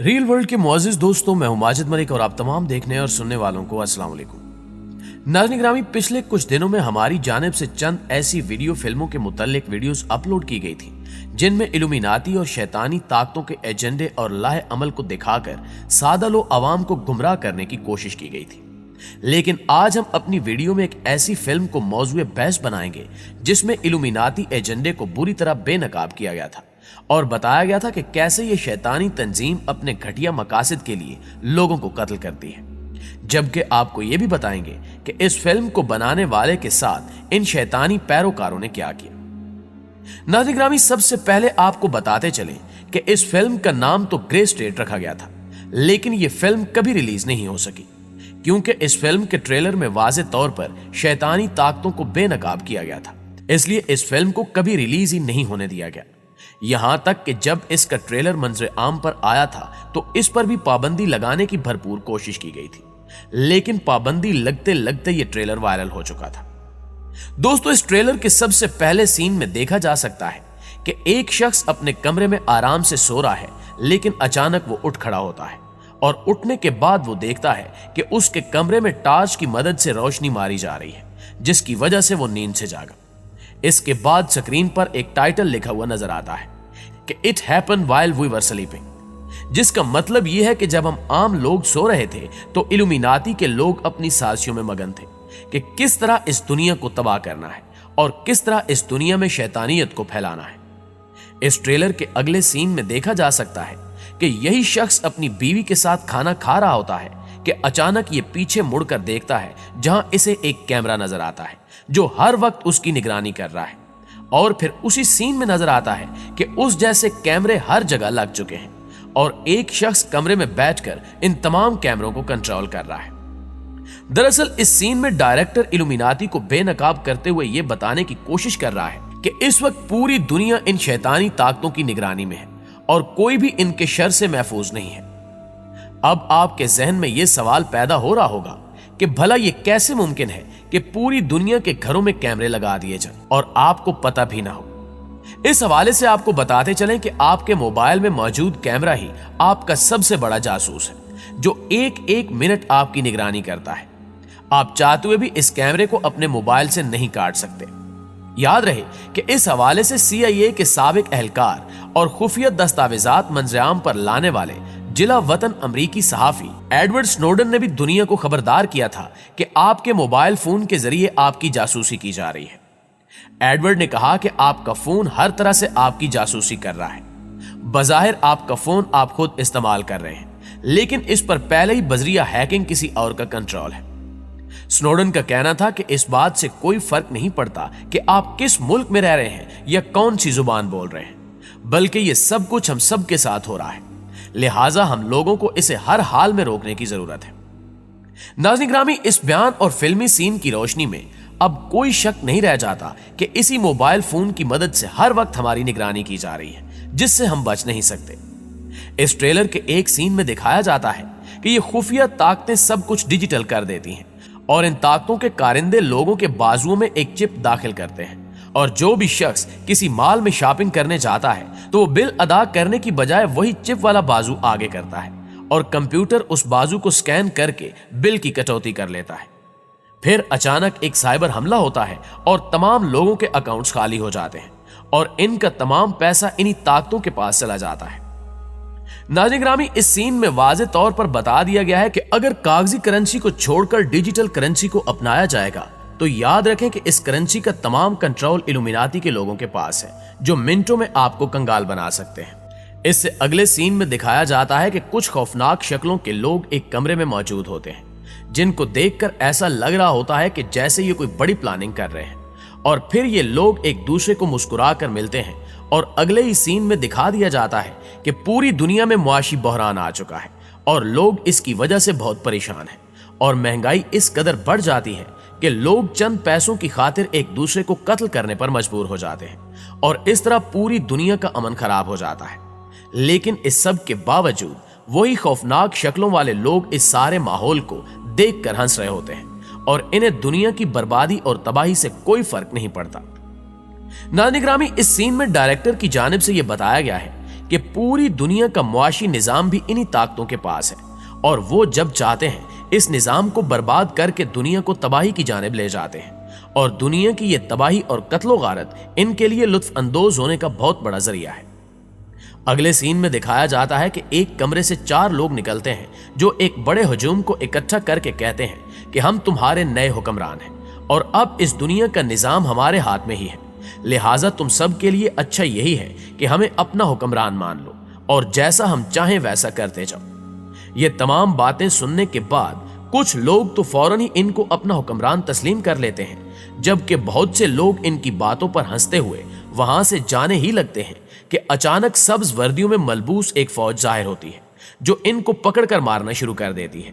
Reel world के मुअज़्ज़िज़ दोस्तों, मैं हूं माजिद मलिक और आप तमाम देखने और सुनने वालों को अस्सलाम वालेकुम। नाज़रीन ग्रामी, पिछले कुछ दिनों में हमारी जानिब से चंद ऐसी वीडियो फिल्मों के मुतल्लिक वीडियोस अपलोड की गई थी जिनमें इल्यूमिनाती और शैतानी ताकतों के एजेंडे और लाहे अमल को दिखाकर सादा लो अवाम को गुमराह करने की कोशिश की गई थी। लेकिन आज हम अपनी वीडियो में एक ऐसी फिल्म को मौजूए बहस बनाएंगे जिसमें इल्यूमिनाती एजेंडे को बुरी तरह बेनकाब किया गया था और बताया गया था कि कैसे ये शैतानी तंजीम अपने घटिया मकासद के लिए लोगों को कत्ल करती है। जबकि आपको ये भी बताएंगे कि इस फिल्म को बनाने वाले के साथ इन शैतानी पैरोकारों ने क्या किया। नाज़रीन ग्रामी, सबसे पहले आपको बताते चलें कि इस फिल्म का नाम तो ग्रे स्टेट रखा गया था, लेकिन ये फिल्म कभी रिलीज नहीं हो सकी क्योंकि इस फिल्म के ट्रेलर में वाज़े तौर पर शैतानी ताकतों को बेनकाब किया गया था। इसलिए इस फिल्म को कभी रिलीज ही नहीं होने दिया गया। यहां तक कि जब इसका ट्रेलर मंजर आम पर आया था तो इस पर भी पाबंदी लगाने की भरपूर कोशिश की गई थी, लेकिन पाबंदी लगते लगते ये ट्रेलर वायरल हो चुका था। दोस्तों, इस ट्रेलर के सबसे पहले सीन में देखा जा सकता है कि एक शख्स अपने कमरे में आराम से सो रहा है, लेकिन अचानक वो उठ खड़ा होता है और उठने के बाद वो देखता है कि उसके कमरे में टार्च की मदद से रोशनी मारी जा रही है, जिसकी वजह से वो नींद से जागा। इसके बाद स्क्रीन पर एक टाइटल लिखा हुआ नजर आता है कि it happened while we were sleeping, जिसका मतलब यह है कि जब हम आम लोग सो रहे थे तो इल्यूमिनाती के लोग अपनी साजिशों में मगन थे कि किस तरह इस दुनिया को तबाह करना है और किस तरह इस दुनिया में शैतानियत को फैलाना है। इस ट्रेलर के अगले सीन में देखा जा सकता है कि यही शख्स अपनी बीवी के साथ खाना खा रहा होता है कि अचानक ये पीछे मुड़कर देखता है जहां इसे एक कैमरा नजर आता है जो हर वक्त उसकी निगरानी कर रहा है, और फिर उसी सीन में नजर आता है कि उस जैसे कैमरे हर जगह लग चुके हैं और एक शख्स कमरे में बैठकर इन तमाम कैमरों को कंट्रोल कर रहा है। दरअसल इस सीन में डायरेक्टर इल्यूमिनाती को बेनकाब करते हुए यह बताने की कोशिश कर रहा है कि इस वक्त पूरी दुनिया इन शैतानी ताकतों की निगरानी में है और कोई भी इनके शर से महफूज नहीं है। अब आपके जहन में यह सवाल पैदा हो रहा होगा कि भला ये कैसे मुमकिन है कि पूरी दुनिया के घरों में कैमरे लगा दिए जाएं और आपको पता भी ना हो। इस हवाले से आपको बताते चलें कि आपके मोबाइल में मौजूद कैमरा ही आपका सबसे बड़ा जासूस है जो एक एक मिनट आपकी निगरानी करता है। आप चाहते हुए भी इस कैमरे को अपने मोबाइल से नहीं काट सकते। याद रहे कि इस हवाले से CIA के साबिक एहलकार और खुफिया दस्तावेजात मंजराम पर लाने वाले जिला वतन अमरीकी सहाफी एडवर्ड स्नोडन ने भी दुनिया को खबरदार किया था कि आपके मोबाइल फोन के जरिए आपकी जासूसी की जा रही है। एडवर्ड ने कहा कि आपका फोन हर तरह से आपकी जासूसी कर रहा है। बज़ाहिर आपका फोन आप खुद इस्तेमाल कर रहे हैं, लेकिन इस पर पहले ही बजरिया हैकिंग किसी और का कंट्रोल है। स्नोडन का कहना था कि इस बात से कोई फर्क नहीं पड़ता कि आप किस मुल्क में रह रहे हैं या कौन सी जुबान बोल रहे हैं, बल्कि ये सब कुछ हम सब के साथ हो रहा है, लिहाजा हम लोगों को इसे हर हाल में रोकने की जरूरत है। नाज़रीन ग्रामी, इस बयान और फिल्मी सीन की रोशनी में अब कोई शक नहीं रह जाता कि इसी मोबाइल फोन की मदद से हर वक्त हमारी निगरानी की जा रही है, जिससे हम बच नहीं सकते। इस ट्रेलर के एक सीन में दिखाया जाता है कि ये खुफिया ताकतें सब कुछ डिजिटल कर देती हैं और इन ताकतों के कारिंदे लोगों के बाजुओं में एक चिप दाखिल करते हैं, और जो भी शख्स किसी माल में शॉपिंग करने जाता है तो वो बिल अदा करने की बजाय वही चिप वाला बाजू आगे करता है और कंप्यूटर उस बाजू को स्कैन करके बिल की कटौती कर लेता है। फिर अचानक एक साइबर हमला होता है और तमाम लोगों के अकाउंट्स खाली हो जाते हैं और इनका तमाम पैसा इन्हीं ताकतों के पास चला जाता है। नाज़रीन ग्रामी, इस सीन में वाज़े तौर पर बता दिया गया है कि अगर कागजी करेंसी को छोड़कर डिजिटल करेंसी को अपनाया जाएगा तो याद रखें कि इस करेंसी का तमाम कंट्रोल इल्यूमिनाती के लोगों के पास है, जो मिनटों में आपको कंगाल बना सकते हैं। इससे अगले सीन में दिखाया जाता है कि कुछ खौफनाक शक्लों के लोग एक कमरे में मौजूद होते हैं, जिनको देखकर ऐसा लग रहा होता है कि जैसे ये कोई बड़ी प्लानिंग कर रहे हैं, और फिर ये लोग एक दूसरे को मुस्कुरा कर मिलते हैं और अगले ही सीन में दिखा दिया जाता है कि पूरी दुनिया में मुआशी बहरान आ चुका है और लोग इसकी वजह से बहुत परेशान हैं और महंगाई इस कदर बढ़ जाती है कि लोग चंद पैसों की खातिर एक दूसरे को कत्ल करने पर मजबूर हो जाते हैं और इस तरह पूरी दुनिया का अमन खराब हो जाता है। लेकिन इस सब के बावजूद वही खौफनाक शक्लों वाले लोग इस सारे माहौल को देखकर हंस रहे होते हैं और इन्हें दुनिया की बर्बादी और तबाही से कोई फर्क नहीं पड़ता। नाज़रीन ग्रामी, इस सीन में डायरेक्टर की जानिब से यह बताया गया है कि पूरी दुनिया का मुआशी निजाम भी इन्हीं ताकतों के पास है और वो जब चाहते हैं इस निजाम को बर्बाद करके दुनिया को तबाही की जानिब ले जाते हैं और दुनिया की ये तबाही और कत्लो गारत इनके लिए लुत्फ अंदोज होने का बहुत बड़ा जरिया है। अगले सीन में दिखाया जाता है कि एक कमरे से 4 लोग निकलते हैं जो एक बड़े हजूम को इकट्ठा करके कहते हैं कि हम तुम्हारे नए हुक्मरान हैं और अब इस दुनिया का निजाम हमारे हाथ में ही है, लिहाजा तुम सब के लिए अच्छा यही है कि हमें अपना हुक्मरान मान लो और जैसा हम चाहें वैसा करते जाओ। ये तमाम बातें सुनने के बाद कुछ लोग तो फौरन ही इनको अपना हुक्मरान तस्लीम कर लेते हैं, जबकि बहुत से लोग इनकी बातों पर हंसते हुए वहां से जाने ही लगते हैं कि अचानक सब्ज वर्दियों में मलबूस एक फौज जाहिर होती है जो इनको पकड़कर मारना शुरू कर देती है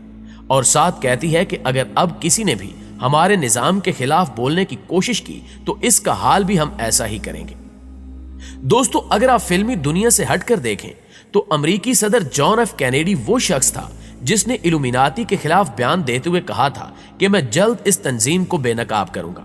और साथ कहती है कि अगर अब किसी ने भी हमारे निजाम के खिलाफ बोलने की कोशिश की तो इसका हाल भी हम ऐसा ही करेंगे। दोस्तों, अगर आप फिल्मी दुनिया से हटकर देखें तो अमेरिकी सदर जॉन एफ कैनेडी वो शख्स था जिसने इल्यूमिनाती के खिलाफ बयान देते हुए कहा था कि मैं जल्द इस तंजीम को बेनकाब करूंगा,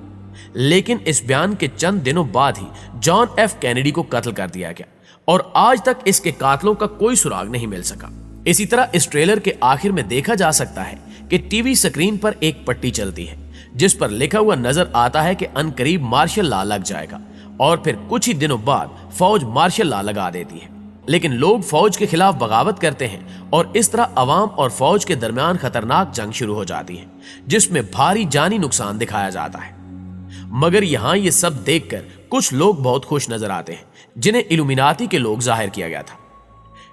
लेकिन इस बयान के चंद दिनों बाद ही जॉन एफ कैनेडी को कत्ल कर दिया गया और आज तक इसके कातलों का कोई सुराग नहीं मिल सका। इसी तरह इस ट्रेलर के आखिर में देखा जा सकता है कि टीवी स्क्रीन पर एक पट्टी चलती है जिस पर लिखा हुआ नजर आता है कि अनकरीब मार्शल लॉ लग जाएगा और फिर कुछ ही दिनों बाद फौज मार्शल लॉ लगा देती है, लेकिन लोग फौज के खिलाफ बगावत करते हैं और इस तरह अवाम और फौज के दरमियान खतरनाक जंग शुरू हो जाती है जिसमें भारी जानी नुकसान दिखाया जाता है। मगर यहाँ ये सब देखकर कुछ लोग बहुत खुश नजर आते हैं जिन्हें इल्यूमिनाती के लोग जाहिर किया गया था।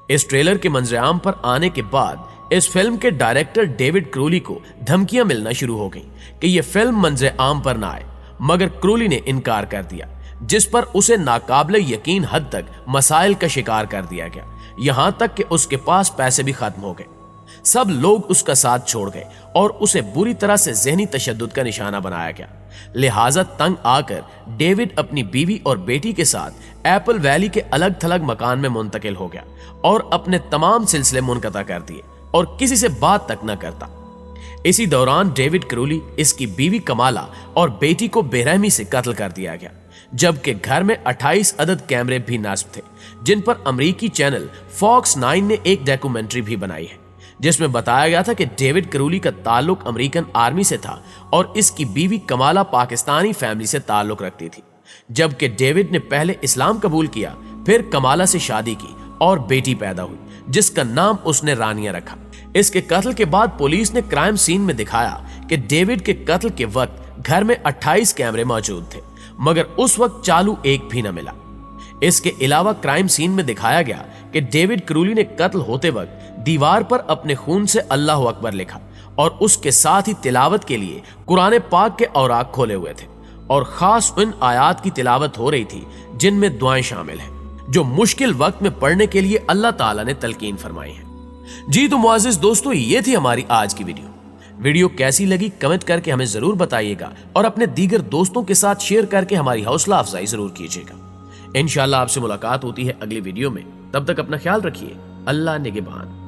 इस ट्रेलर के मंजरेआम पर आने के बाद इस फिल्म के डायरेक्टर डेविड क्रूली को धमकियां मिलना शुरू हो गई कि यह फिल्म मंजरेआम पर ना आए, मगर क्रूली ने इनकार कर दिया जिस पर उसे नाकाबिले यकीन हद तक मसाइल का शिकार कर दिया गया, यहां तक कि उसके पास पैसे भी खत्म हो गए। सब लोग उसका साथ छोड़ गए और उसे बुरी तरह से ज़हनी तशद्दुद का निशाना बनाया गया। लिहाजा तंग आकर डेविड अपनी बीवी और बेटी के साथ एप्पल वैली के अलग थलग मकान में मुंतकिल हो गया और अपने तमाम सिलसिले मुनक़ता कर दिए और किसी से बात तक न करता। इसी दौरान डेविड क्रूली, इसकी बीवी कमाला और बेटी को बेरहमी से कत्ल कर दिया गया, जबकि घर में 28 अदद कैमरे भी नस्ब थे जिन पर अमेरिकी चैनल फॉक्स 9 ने एक डॉक्यूमेंट्री भी बनाई है जिसमें बताया गया था कि डेविड क्रूली का ताल्लुक अमेरिकन आर्मी से था और इसकी बीवी कमाला पाकिस्तानी फैमिली से ताल्लुक रखती थी, जबकि डेविड ने पहले इस्लाम कबूल किया, फिर कमाला से शादी की और बेटी पैदा हुई जिसका नाम उसने रानिया रखा। इसके कत्ल के बाद पुलिस ने क्राइम सीन में दिखाया कि डेविड के कत्ल के वक्त घर में 28 कैमरे मौजूद थे, मगर उस वक्त चालू एक भी न मिला। इसके अलावा क्राइम सीन में दिखाया गया कि डेविड क्रूली ने कत्ल होते वक्त दीवार पर अपने खून से अल्लाह अकबर लिखा और उसके साथ ही तिलावत के लिए कुरान पाक के औराक खोले हुए थे और खास उन आयात की तिलावत हो रही थी जिनमें दुआएं शामिल हैं जो मुश्किल वक्त में पढ़ने के लिए अल्लाह ताला ने तलकीन फरमाई है। जी तो मुआज़िज़ दोस्तों, ये थी हमारी आज की वीडियो कैसी लगी कमेंट करके हमें जरूर बताइएगा और अपने दीगर दोस्तों के साथ शेयर करके हमारी हौसला अफजाई जरूर कीजिएगा। इंशाअल्लाह आपसे मुलाकात होती है अगली वीडियो में, तब तक अपना ख्याल रखिए। अल्लाह निगहबान।